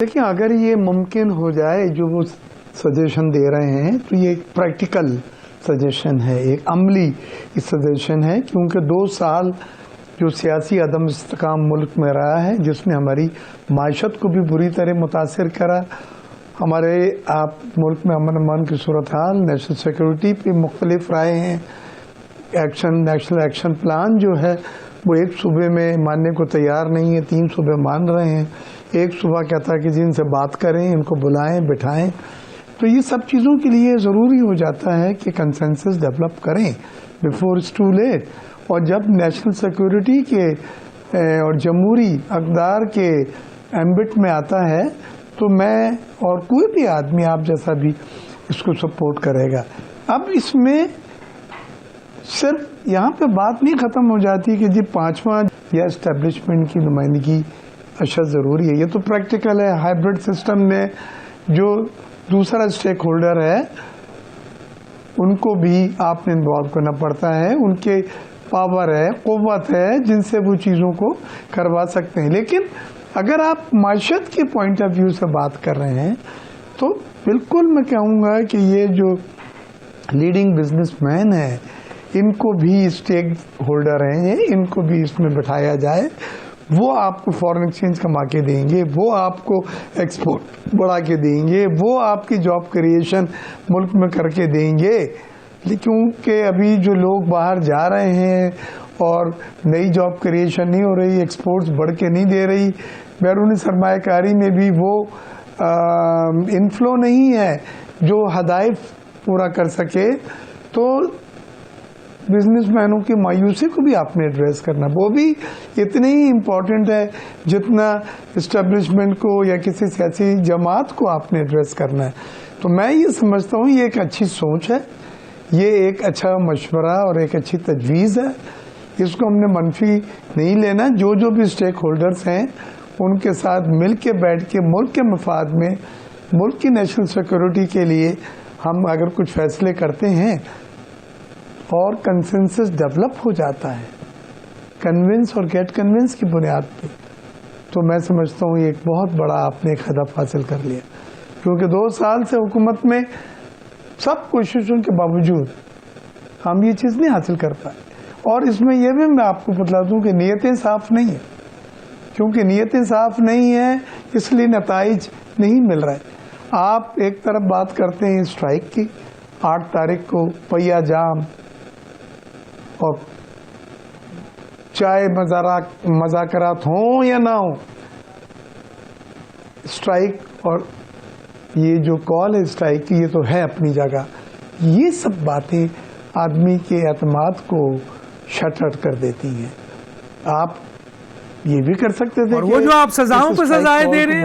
देखिए, अगर ये मुमकिन हो जाए जो वो सजेशन दे रहे हैं तो ये एक प्रैक्टिकल सजेशन है, एक अमली सजेशन है, क्योंकि 2 साल जो सियासी अदम इस्तेकाम मुल्क में रहा है, जिसने हमारी माशत को भी बुरी तरह मुतासिर करा, हमारे आप मुल्क में अमन अमान की सूरत हाल, नेशनल सिक्योरिटी पे मुख्तलिफ राय हैं। नेशनल एक्शन प्लान जो है वो एक सूबे में मानने को तैयार नहीं है, 3 सूबे मान रहे हैं। एक सूबा कहता है कि जी इनसे बात करें, इनको बुलाएं, बिठाएं। तो ये सब चीज़ों के लिए ज़रूरी हो जाता है कि कंसेंसस डेवलप करें बिफोर इट्स टू लेट। और जब नेशनल सिक्योरिटी के और जमहूरी अक़दार के एम्बिट में आता है तो मैं और कोई भी आदमी आप जैसा भी इसको सपोर्ट करेगा। अब इसमें सिर्फ यहाँ पे बात नहीं ख़त्म हो जाती कि जी 5वां या एस्टेब्लिशमेंट की नुमाइंदगी अच्छा ज़रूरी है। ये तो प्रैक्टिकल है। हाइब्रिड सिस्टम में जो दूसरा स्टेक होल्डर है उनको भी आपने इन्वॉल्व करना पड़ता है, उनके पावर है, क़ुव्वत है, जिनसे वो चीज़ों को करवा सकते हैं। लेकिन अगर आप माशत के पॉइंट ऑफ व्यू से बात कर रहे हैं तो बिल्कुल मैं कहूँगा कि ये जो लीडिंग बिजनेसमैन है इनको भी स्टेक होल्डर हैं, इनको भी इसमें बिठाया जाए। वो आपको फॉरेन एक्सचेंज कमा के देंगे, वो आपको एक्सपोर्ट बढ़ा के देंगे, वो आपकी जॉब क्रिएशन मुल्क में करके देंगे। क्योंकि अभी जो लोग बाहर जा रहे हैं और नई जॉब क्रिएशन नहीं हो रही, एक्सपोर्ट्स बढ़ के नहीं दे रही, बैरूनी सरमायाकारी में भी वो इनफ्लो नहीं है जो हदायफ पूरा कर सके। तो बिजनेसमैनों की मायूसी को भी आपने एड्रेस करना, वो भी इतनी ही इम्पोर्टेंट है जितना इस्टेब्लिशमेंट को या किसी सियासी जमात को आपने एड्रेस करना है। तो मैं ये समझता हूँ ये एक अच्छी सोच है, ये एक अच्छा मशवरा और एक अच्छी तजवीज़ है। इसको हमने मनफी नहीं लेना। जो जो भी स्टेक होल्डर्स हैं उनके साथ मिल के बैठ के मुल्क के मफाद में, मुल्क की नेशनल सिक्योरिटी के लिए हम अगर कुछ फैसले करते हैं और कंसेंसस डेवलप हो जाता है कन्विंस और गेट कन्विंस की बुनियाद पे, तो मैं समझता हूँ ये एक बहुत बड़ा आपने एक हदफ हासिल कर लिया। क्योंकि 2 साल से हुकूमत में सब कोशिशों के बावजूद हम ये चीज़ नहीं हासिल कर पाए। और इसमें यह भी मैं आपको बता दूँ कि नीयतें साफ़ नहीं है। क्योंकि नीयतें साफ़ नहीं है इसलिए नताइज नहीं मिल रहे। आप एक तरफ बात करते हैं स्ट्राइक की, 8 तारीख को पहिया जाम और चाहे मज़ाकरात हों या ना हो, स्ट्राइक और ये जो कॉल है स्ट्राइक की, ये तो है अपनी जगह। ये सब बातें आदमी के एतमाद को शट कर देती हैं। आप ये भी कर सकते थे। और वो जो आप सजाओं पर सजाएं दे रहे हैं,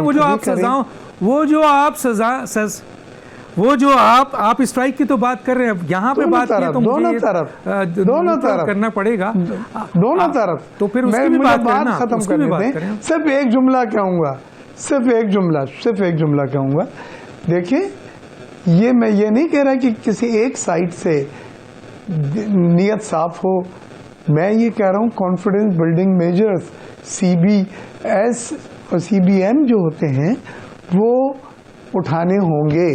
वो जो आप स्ट्राइक की तो बात कर रहे हैं, यहाँ पे बात की तो दोनों तरफ करना पड़ेगा, दोनों तरफ। तो फिर उसकी भी बात खत्म कर देते हैं। सिर्फ एक जुमला कहूँगा। देखिए, ये मैं ये नहीं कह रहा कि किसी एक साइड से नीयत साफ हो। मैं ये कह रहा हूँ कॉन्फिडेंस बिल्डिंग मेजर्स CBS और CBM जो होते हैं वो उठाने होंगे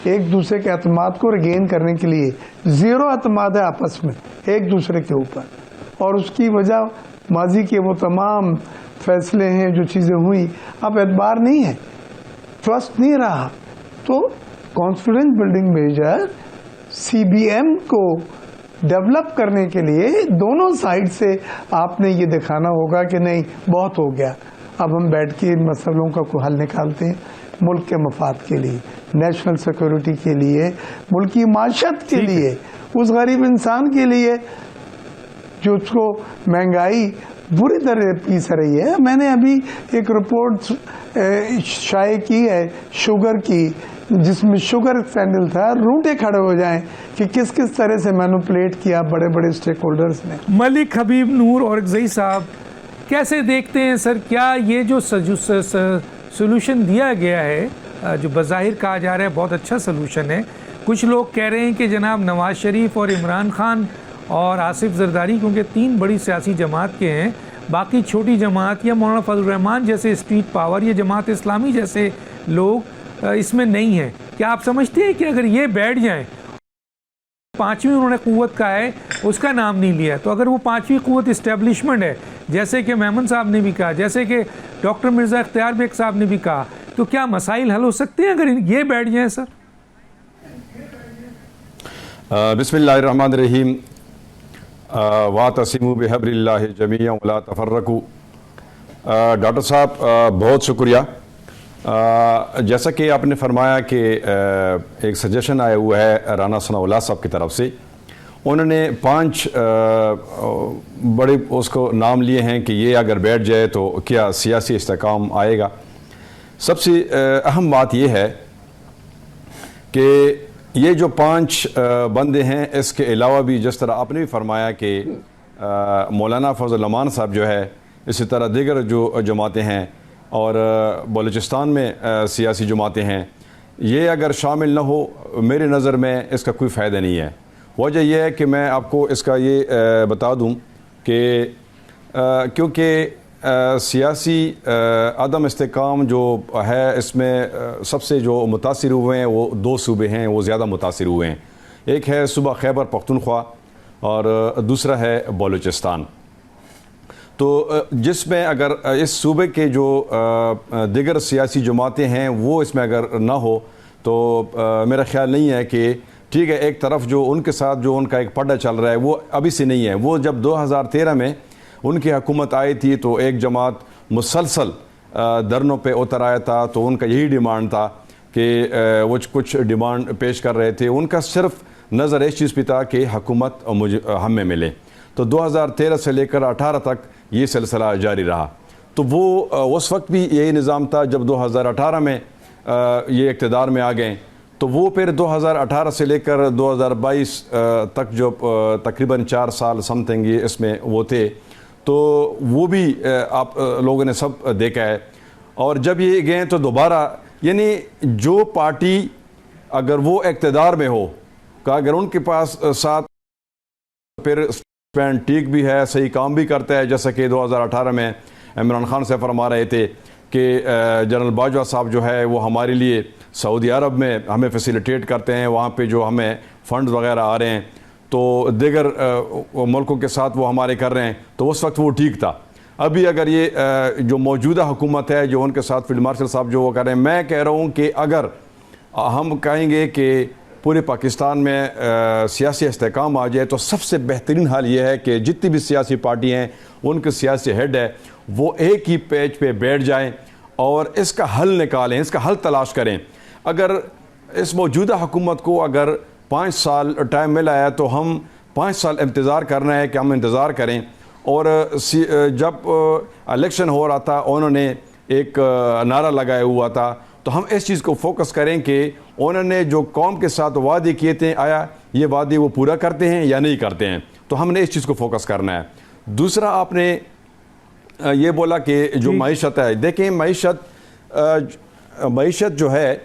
एक दूसरे के एतमाद को रिगेन करने के लिए। ज़ीरो एतमाद है आपस में एक दूसरे के ऊपर, और उसकी वजह माजी के वो तमाम फैसले हैं जो चीज़ें हुई, अब एतबार नहीं है, ट्रस्ट नहीं रहा। तो कॉन्फिडेंस बिल्डिंग मेजर CBM को डेवलप करने के लिए दोनों साइड से आपने ये दिखाना होगा कि नहीं बहुत हो गया, अब हम बैठ के इन मसलों का को हल निकालते हैं मुल्क के मफाद के लिए, नेशनल सिक्योरिटी के लिए, मुल्क की माशत के लिए, उस गरीब इंसान के लिए जो उसको महंगाई बुरी तरह पीस रही है। मैंने अभी एक रिपोर्ट शाये की है शुगर की, जिसमें शुगर सैंडल था, रूंटे खड़े हो जाएं कि किस किस तरह से मैनिपुलेट किया बड़े बड़े स्टेक होल्डर्स ने। मलिक हबीब नूर और ज़ई साहब कैसे देखते हैं सर, क्या ये जो सोल्यूशन दिया गया है जो बज़ाहिर कहा जा रहा है बहुत अच्छा सोल्यूशन है, कुछ लोग कह रहे हैं कि जनाब नवाज शरीफ और इमरान खान और आसिफ जरदारी, क्योंकि 3 बड़ी सियासी जमात के हैं, باقی چھوٹی جماعت یا مولانا فضل الرحمان جیسے اسٹریٹ پاور یا جماعت اسلامی جیسے لوگ اس میں نہیں ہیں. کیا آپ سمجھتے ہیں کہ اگر یہ بیٹھ جائیں، پانچویں انہوں نے قوت کا ہے اس کا نام نہیں لیا، تو اگر وہ پانچویں قوت اسٹیبلشمنٹ ہے جیسے کہ میمن صاحب نے بھی کہا، جیسے کہ ڈاکٹر مرزا اختیار بیگ صاحب نے بھی کہا، تو کیا مسائل حل ہو سکتے ہیں اگر یہ بیٹھ جائیں سر؟ بسم اللہ الرحمن الرحیم. وَاعْتَصِمُوا بِحَبْلِ اللَّهِ جَمِيعًا وَلَا تَفَرَّقُوا. ڈاکٹر صاحب بہت شکریہ. جیسا کہ آپ نے فرمایا کہ ایک سجیشن آیا ہوا ہے رانا ثناء اللہ صاحب کی طرف سے. انہوں نے 5 بڑے اس کو نام لیے ہیں کہ یہ اگر بیٹھ جائے تو کیا سیاسی استحکام آئے گا. سب سے اہم بات یہ ہے کہ یہ جو 5 بندے ہیں، اس کے علاوہ بھی جس طرح آپ نے بھی فرمایا کہ مولانا فضل الرحمان صاحب جو ہے، اسی طرح دیگر جو جماعتیں ہیں اور بلوچستان میں سیاسی جماعتیں ہیں، یہ اگر شامل نہ ہو میری نظر میں اس کا کوئی فائدہ نہیں ہے. وجہ یہ ہے کہ میں آپ کو اس کا یہ بتا دوں کہ کیونکہ سیاسی عدم استحکام جو ہے، اس میں سب سے جو متاثر ہوئے ہیں وہ 2 صوبے ہیں، وہ زیادہ متاثر ہوئے ہیں. ایک ہے صوبہ خیبر پختونخوا اور دوسرا ہے بلوچستان. تو جس میں اگر اس صوبے کے جو دیگر سیاسی جماعتیں ہیں وہ اس میں اگر نہ ہو تو میرا خیال نہیں ہے کہ ٹھیک ہے. ایک طرف جو ان کے ساتھ جو ان کا ایک پڈا چل رہا ہے وہ ابھی سے نہیں ہے. وہ جب 2013 میں ان کی حکومت آئی تھی تو ایک جماعت مسلسل دھرنوں پہ اتر آیا تھا، تو ان کا یہی ڈیمانڈ تھا کہ وہ کچھ ڈیمانڈ پیش کر رہے تھے. ان کا صرف نظر اس چیز پہ تھا کہ حکومت ہمیں ملے. تو 2013 سے لے کر 18 تک یہ سلسلہ جاری رہا. تو وہ اس وقت بھی یہی نظام تھا. جب 2018 میں یہ اقتدار میں آ گئے تو وہ پھر 2018 سے لے کر 2022 تک جو تقریباً 4 سال سم تھنگ یہ اس میں وہ تھے. تو وہ بھی آپ لوگوں نے سب دیکھا ہے. اور جب یہ گئے تو دوبارہ یعنی جو پارٹی اگر وہ اقتدار میں ہو کہ اگر ان کے پاس ساتھ پھر اسپین ٹھیک بھی ہے، صحیح کام بھی کرتا ہے، جیسا کہ 2018 میں عمران خان سے فرما رہے تھے کہ جنرل باجوہ صاحب جو ہے وہ ہمارے لیے سعودی عرب میں ہمیں فیسیلیٹیٹ کرتے ہیں، وہاں پہ جو ہمیں فنڈز وغیرہ آ رہے ہیں تو دیگر ملکوں کے ساتھ وہ ہمارے کر رہے ہیں. تو اس وقت وہ ٹھیک تھا. ابھی اگر یہ جو موجودہ حکومت ہے جو ان کے ساتھ فیلڈ مارشل صاحب جو وہ کر رہے ہیں، میں کہہ رہا ہوں کہ اگر ہم کہیں گے کہ پورے پاکستان میں سیاسی استحکام آ جائے تو سب سے بہترین حال یہ ہے کہ جتنی بھی سیاسی پارٹی ہیں ان کے سیاسی ہیڈ ہے وہ ایک ہی پیج پہ بیٹھ جائیں اور اس کا حل نکالیں، اس کا حل تلاش کریں. اگر اس موجودہ حکومت کو اگر 5 سال ٹائم ملا ہے تو ہم 5 سال انتظار کرنا ہے کہ ہم انتظار کریں. اور جب الیکشن ہو رہا تھا انہوں نے ایک نعرہ لگایا ہوا تھا، تو ہم اس چیز کو فوکس کریں کہ انہوں نے جو قوم کے ساتھ وعدے کیے تھے آیا یہ وعدے وہ پورا کرتے ہیں یا نہیں کرتے ہیں. تو ہم نے اس چیز کو فوکس کرنا ہے. دوسرا آپ نے یہ بولا کہ جو معیشت ہے، دیکھیں معیشت جو ہے،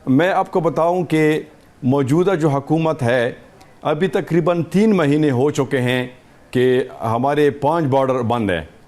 میں آپ کو بتاؤں کہ موجودہ جو حکومت ہے ابھی تقریباً 3 مہینے ہو چکے ہیں کہ ہمارے 5 بارڈر بند ہیں.